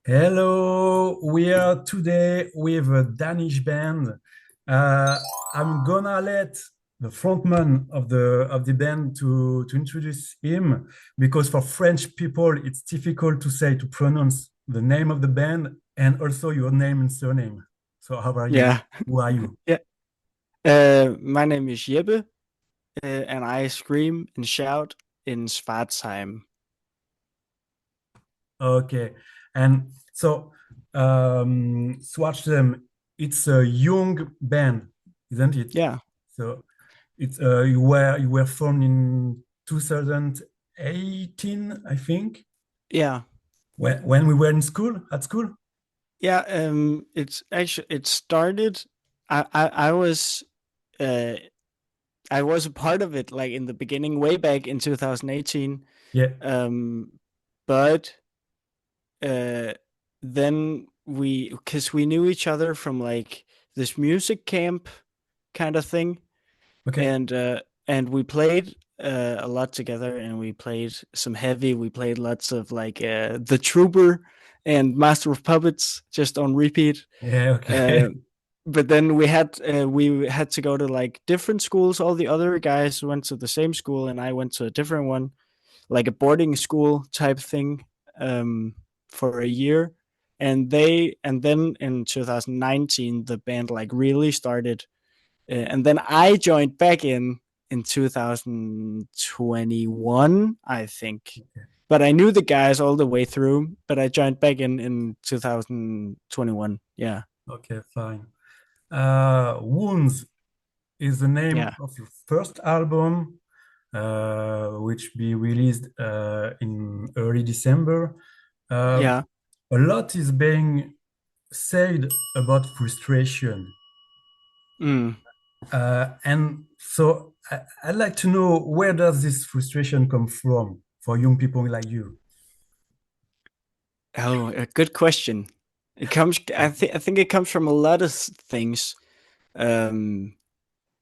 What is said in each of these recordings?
Hello, we are today with a Danish band. Uh, I'm gonna let the frontman of the band to introduce him because for French people it's difficult to pronounce the name of the band and also your name and surname. So how are you? Yeah, Who are you? yeah. My name is Jeppe, and I scream and shout in Swartzheim. Okay, and so Swartzheim, it's a young band, isn't it? Yeah, So it's you were formed in 2018, I think, yeah, when we were in school at school. yeah. It started. I uh I was a part of it like in the beginning, way back in 2018. Yeah. Um, but uh, then because we knew each other from like this music camp kind of thing, Okay. and we played a lot together, and we played some heavy. We played lots of like the Trooper and Master of Puppets just on repeat. Yeah. Uh, Okay. but then we had to go to like different schools. All the other guys went to the same school, and I went to a different one, like a boarding school type thing, um, for a year. And then in 2019 the band like really started, and then I joined back in 2021, I think. But I knew the guys all the way through. But I joined back in 2021. Yeah, Okay. Fine. Wounds is the name yeah, of your first album, which be released in early December. Uh, yeah. a lot is being said about frustration. Mm. And so I'd like to know, where does this frustration come from for young people like you? Oh, a good question. It comes. I think it comes from a lot of things. Um,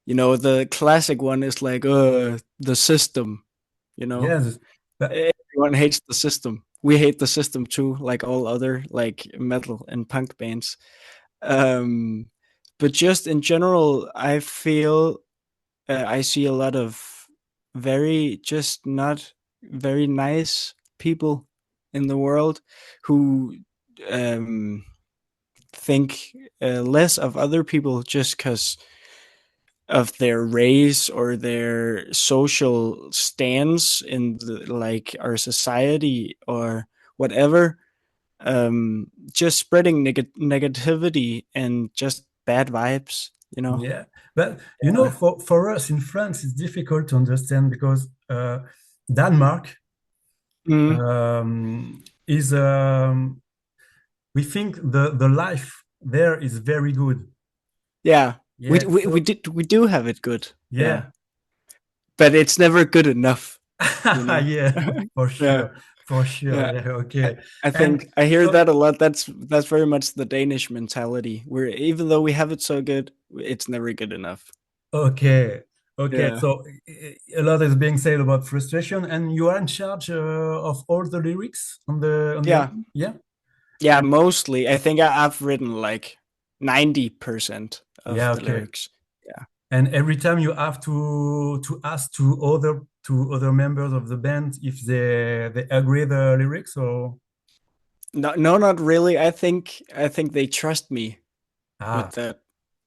the classic one is like, the system. You know, Yes, but everyone hates the system. We hate the system too, like all other like metal and punk bands. Um, but just in general, I feel I see a lot of very just not very nice people in the world who um, think less of other people just because of their race or their social stance in like our society or whatever. Just spreading negativity and just bad vibes, you know. yeah, but you know, for us in France, it's difficult to understand because Denmark Mm, is we think the life there is very good. yeah, we, Yeah, we we so did we do have it good, yeah, yeah. but it's never good enough, you know. Yeah, for Yeah, sure, for sure. yeah. Yeah, I, okay. I And think I hear so that a lot. That's very much the Danish mentality, where even though we have it so good, it's never good enough. okay, okay. Yeah, So a lot is being said about frustration, and you are in charge of all the lyrics on the yeah, album. Yeah, yeah. and Mostly, I think I've written like 90% of yeah, the okay. lyrics. Yeah. And every time you have to ask to other members of the band if they agree the lyrics or No, no, not really. I think they trust me with ah that,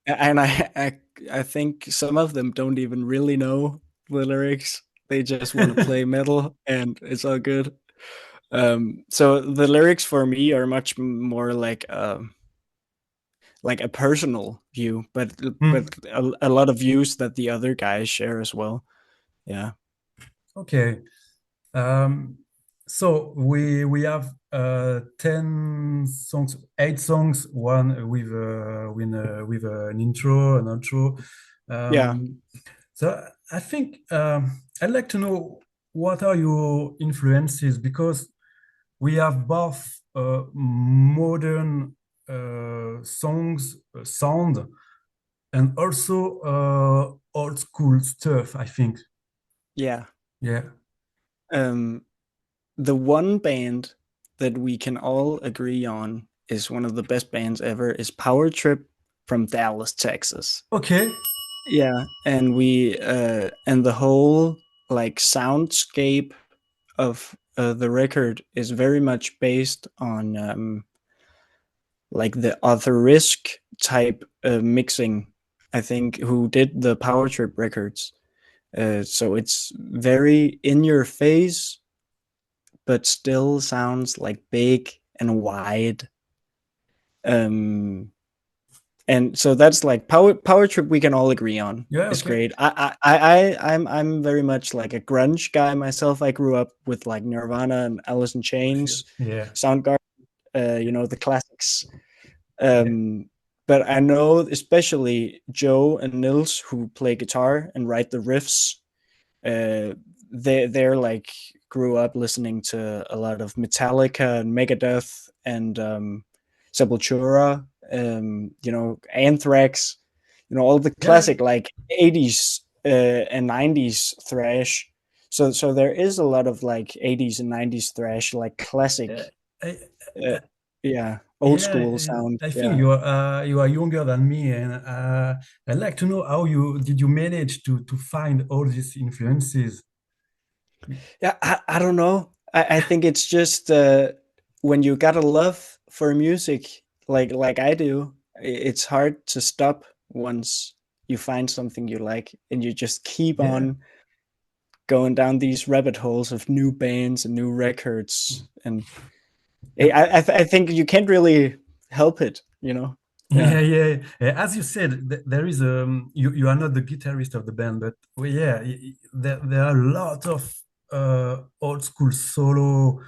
and I think some of them don't even really know the lyrics. They just want to play metal, and it's all good. So the lyrics for me are much more like a personal view, but Hmm, a lot of views that the other guys share as well. Yeah, okay. Um, so we have 10 songs, 8 songs, one with an intro, an outro. yeah. Um, so I think I'd like to know what are your influences because we have both modern songs, sound, and also old school stuff, I think. Yeah. Yeah. Um, the one band. that we can all agree on is one of the best bands ever is Power Trip from Dallas, Texas. Okay. Yeah, and we and the whole like soundscape of the record is very much based on like the authorisk type mixing, I think, who did the Power Trip records. So it's very in your face, but still sounds like big and wide. And so that's like Power Trip. We can all agree on. Yeah. It's Okay. great. I'm very much like a grunge guy myself. I grew up with like Nirvana and Alice in Chains, Yeah. Soundgarden, the classics. Yeah. But I know especially Joe and Nils, who play guitar and write the riffs. They're like grew up listening to a lot of Metallica and Megadeth and Sepultura, Anthrax, all the Yeah. classic like 80s and 90s thrash. So there is a lot of like 80s and 90s thrash, like classic, I, uh, yeah, old school yeah, sound. I think Yeah. you are younger than me, and I'd like to know how you manage to find all these influences. Yeah, I don't know. I think it's just when you got a love for music like I do, it's hard to stop once you find something you like, and you just keep Yeah, on going down these rabbit holes of new bands and new records. And yeah, I think you can't really help it. Yeah. yeah, yeah. As you said, there is you are not the guitarist of the band, but well, yeah, there are a lot of old school solo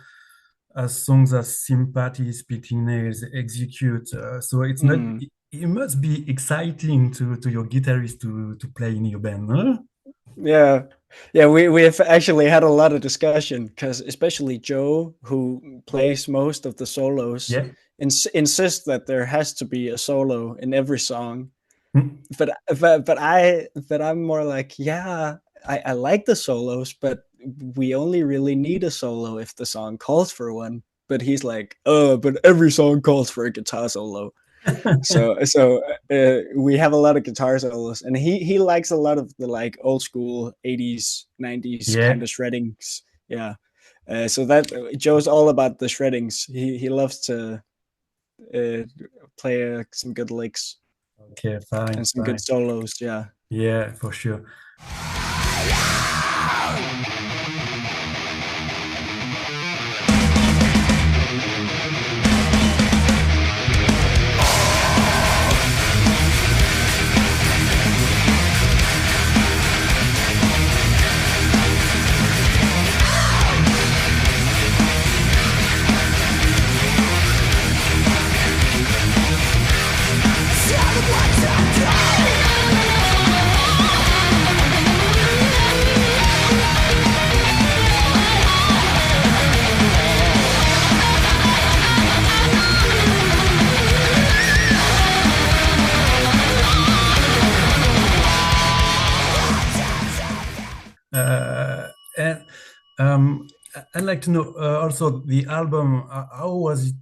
songs as Sympathy, Splitting Nails, Execute. So it's not. Mm. It must be exciting to your guitarist to play in your band, huh? Yeah. Yeah, we've actually had a lot of discussion because especially Joe, who plays most of the solos, Yeah. insists that there has to be a solo in every song. Hmm. But I'm more like, yeah, I like the solos, but we only really need a solo if the song calls for one. But he's like, oh, but every song calls for a guitar solo. So we have a lot of guitar solos, and he likes a lot of the like old school 80s 90s kind Yeah. of shreddings. Yeah. So that Joe's all about the shreddings. He loves to uh, play some good licks Okay, fine, and some good fine. solos. Yeah. Yeah, for sure. And I'd like to know also the album. How was it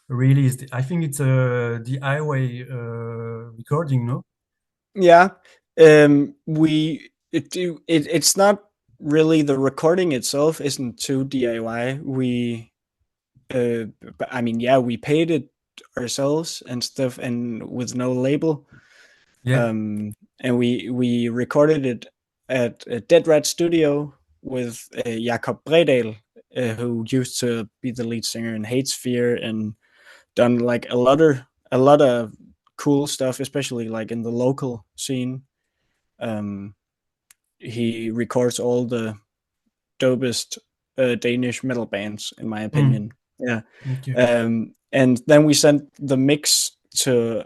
released? I think it's a DIY recording, no? Yeah. It's not really the recording itself isn't too DIY. But I mean, yeah, we paid it ourselves and stuff, and with no label. Yeah. And we recorded it at a Dead Rat Studio with Jakob Bredal, who used to be the lead singer in Hatesphere and done like a lot of cool stuff, especially like in the local scene. Um, he records all the dopest Danish metal bands, in my Mm, opinion. Yeah. okay. And then we sent the mix to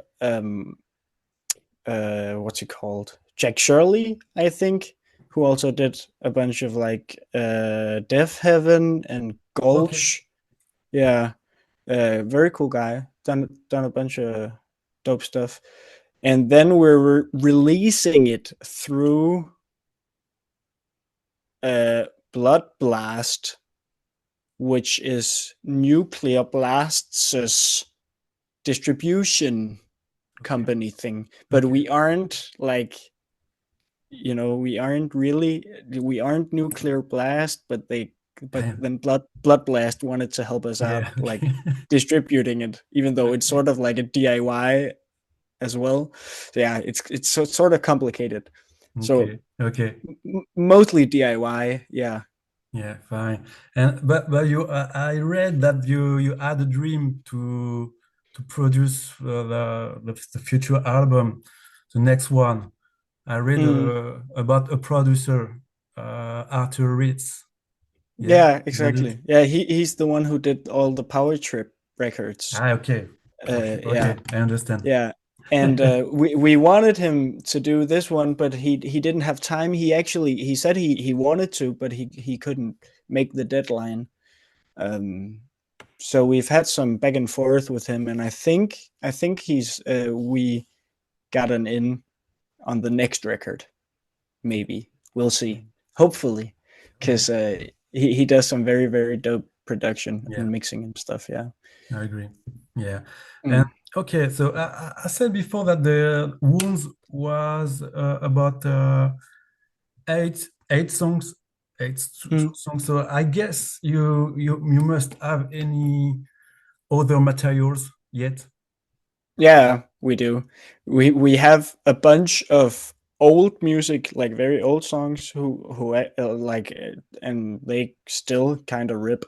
what's he called? Jack Shirley, I think, who also did a bunch of like Death Heaven and Okay. Gulch. Yeah. Very cool guy. Done a bunch of dope stuff. And then we're releasing it through Blood Blast, which is Nuclear Blast's distribution company thing, but we aren't like, you know, we aren't Nuclear Blast, but then Blood Blast wanted to help us out, like distributing it, even though it's sort of like a DIY as well. So yeah, it's sort of complicated. So mostly DIY, yeah. Yeah, fine. And but you, I read that you had a dream to produce the future album, the next one. I read about a producer, Arthur Ritz. Yeah, exactly. Yeah, he's the one who did all the Power Trip records. Okay. Yeah, I understand. Yeah, and we wanted him to do this one, but he didn't have time. He said he wanted to, but he couldn't make the deadline. So we've had some back and forth with him, and I think he's we got an in on the next record. Maybe we'll see. Hopefully, because he does some very, very dope production and mixing and stuff. Yeah, I agree. Yeah. And okay, so I said before that the Wounds was about eight songs, songs. So I guess you must have any other materials yet. Yeah, we do. We have a bunch of old music, like very old songs who like, and they still kind of rip,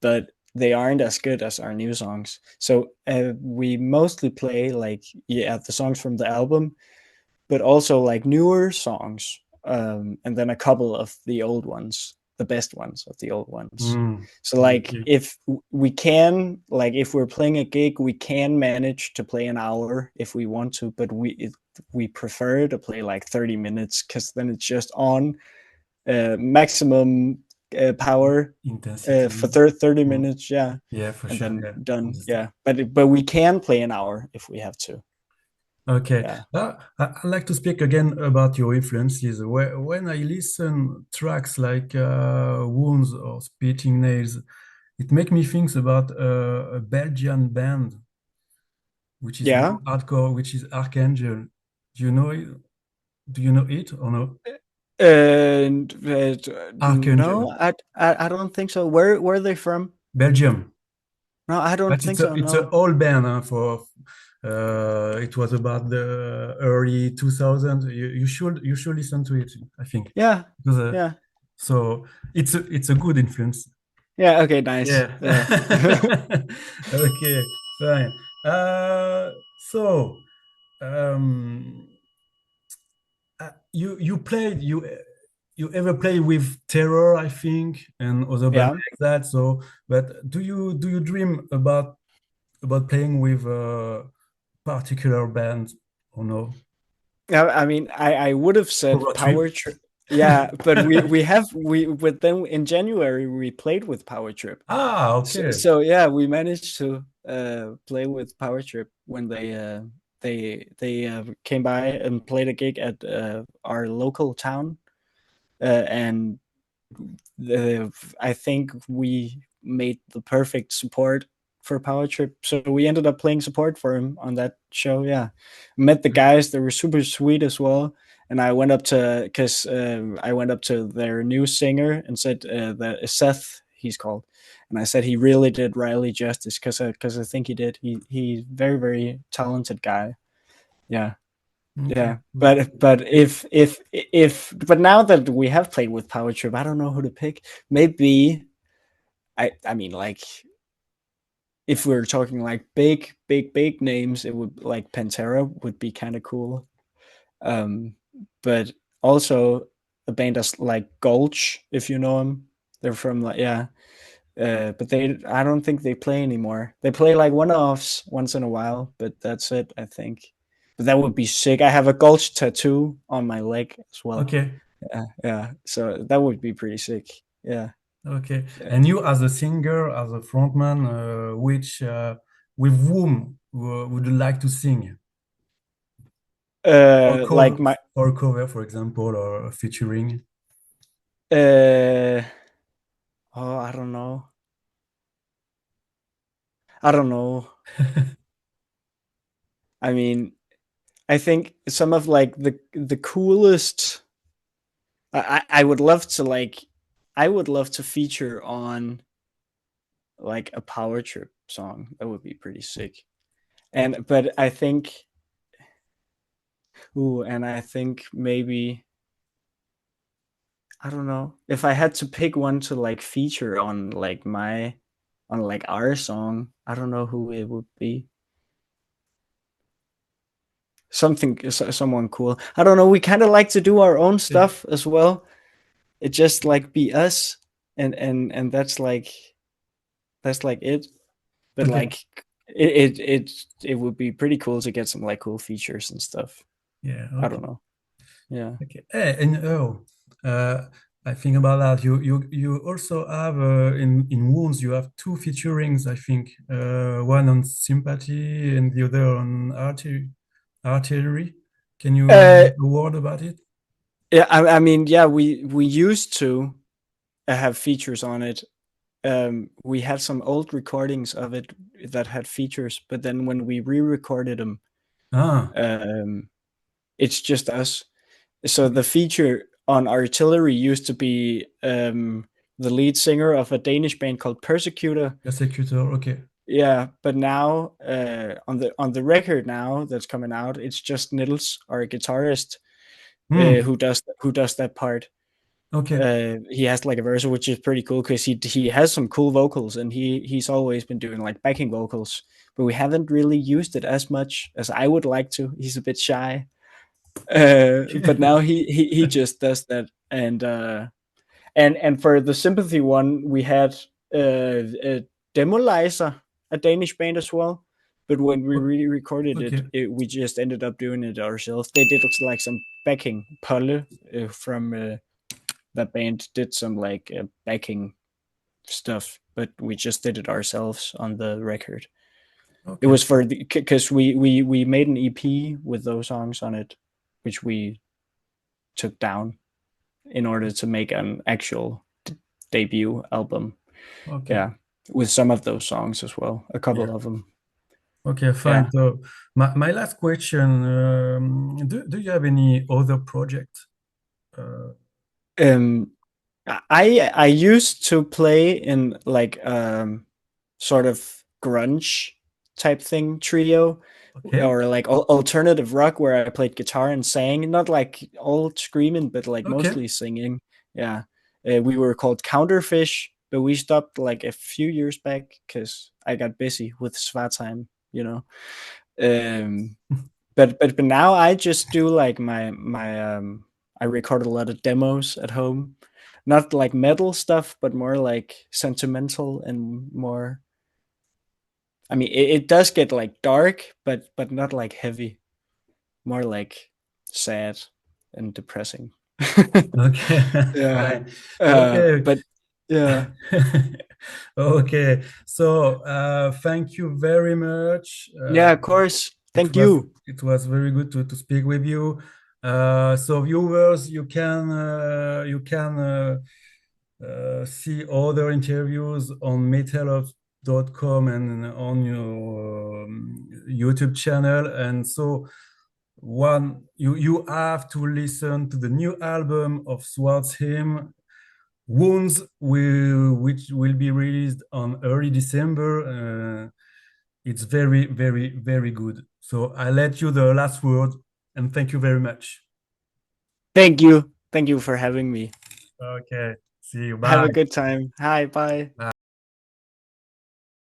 but they aren't as good as our new songs. So we mostly play like the songs from the album, but also like newer songs, and then a couple of the old ones, the best ones of the old ones. So like if we can, like if we're playing a gig, we can manage to play an hour if we want to, but we prefer to play like 30 minutes because then it's just on maximum power for 30 minutes. Yeah, for and sure. then done. Yeah, but we can play an hour if we have to. Okay. Yeah. I'd like to speak again about your influences. When I listen tracks like Wounds or Spitting Nails, it makes me think about a Belgian band, which is hardcore, which is Archangel. Do you know it? Do you know it or no? No, I don't think so. Where are they from? Belgium. No, I don't think so. It's an old band for. It was about the early 2000s. You should listen to it, I think. Yeah. Because, So it's a good influence. Yeah. Okay. Nice. Yeah. Okay. Fine. So you ever play with Terror, I think, and other bands like that. So, but do you dream about playing with particular bands or no? I mean, I would have said Power Trip. Yeah, but we with them in January we played with Power Trip. Okay. So yeah, we managed to play with Power Trip when they came by and played a gig at our local town, and I think we made the perfect support for Power Trip. So we ended up playing support for him on that show. Yeah, met the guys; they were super sweet as well. And I went up to I went up to their new singer and said that Seth, he's called, and I said he really did Riley justice because I think he did. He's very, very talented guy. Yeah. Yeah, but now that we have played with Power Trip, I don't know who to pick. Maybe I mean, like, if we're talking like big names, it would, like, Pantera would be kind of cool. But also a band that's like Gulch, if you know them. They're from like but I don't think they play anymore. They play like one-offs once in a while, but that's it, I think. But that would be sick. I have a Gulch tattoo on my leg as well. Okay. Yeah. So that would be pretty sick. Yeah. Okay. And you, as a singer, as a frontman, with whom would you like to sing? Like or cover, for example, or featuring? I don't know. I don't know. I mean, I think some of like the coolest. I would love to like. I would love to feature on like a power trip song. That would be pretty sick. Okay. And but I think, ooh, and I think maybe I don't know if I had to pick one to like feature on like on like our song. I don't know who it would be. Someone cool. I don't know. We kind of like to do our own Okay. stuff as well. It just like be us, and that's like it. But Okay. like it would be pretty cool to get some like cool features and stuff. Yeah. I Okay. don't know. Yeah. Okay. And uh, I think about that. You also have in Wounds you have two featurings. I think one on sympathy and the other on artillery. Can you Uh, a word about it? yeah. I mean, yeah. We used to have features on it. We had some old recordings of it that had features, but then when we re-recorded them, Ah. um, it's just us. So Okay. the feature on artillery used to be the lead singer of a Danish band called Persecutor. Persecutor. Okay. Yeah, but now on the record now that's coming out, it's just Nils, our guitarist, Hmm. who does that part. Okay. He has like a verse which is pretty cool because he has some cool vocals, and he's always been doing like backing vocals, but we haven't really used it as much as I would like to. He's a bit shy, but Okay. now he just does that. And for the sympathy one, we had a Demolizer, a Danish band as well. But when we O- really recorded Okay. we just ended up doing it ourselves. They did like some backing. Palle from that band did some like backing stuff, but we just did it ourselves on the record. It Okay. was for the because we made an EP with those songs on it, which we took down in order to make an actual debut album. Okay. Yeah, with some of those songs as well, a Yeah. couple of them. Okay, Yeah. fine. So my last question, do you have any other project? Uh, Um, I used to play in like sort of grunge type thing trio, okay. or like alternative rock where I played guitar and sang, not like all screaming, but like Okay. mostly singing. Yeah. We were called Counterfish, but we stopped like a few years back because I got busy with Swartzheim, you know. Um, but now I just do like my I record a lot of demos at home, not like metal stuff, but more like sentimental and more. I mean, it does get like dark, but not like heavy, more like sad and depressing. Okay. Yeah. Fine. Okay. But yeah. Okay. So thank you very much. Yeah, of course. It Thank was you. it was very good to speak with you. So viewers, you can see other interviews on metallops.com and on your YouTube channel. And so you have to listen to the new album of Swartzheim, Wounds, which will be released on early December. It's very, very, very good. So I let you the last word, and thank you very much. Thank you. Thank you for having me. Okay. See you. Have Bye. a good time. Hi, bye. Bye.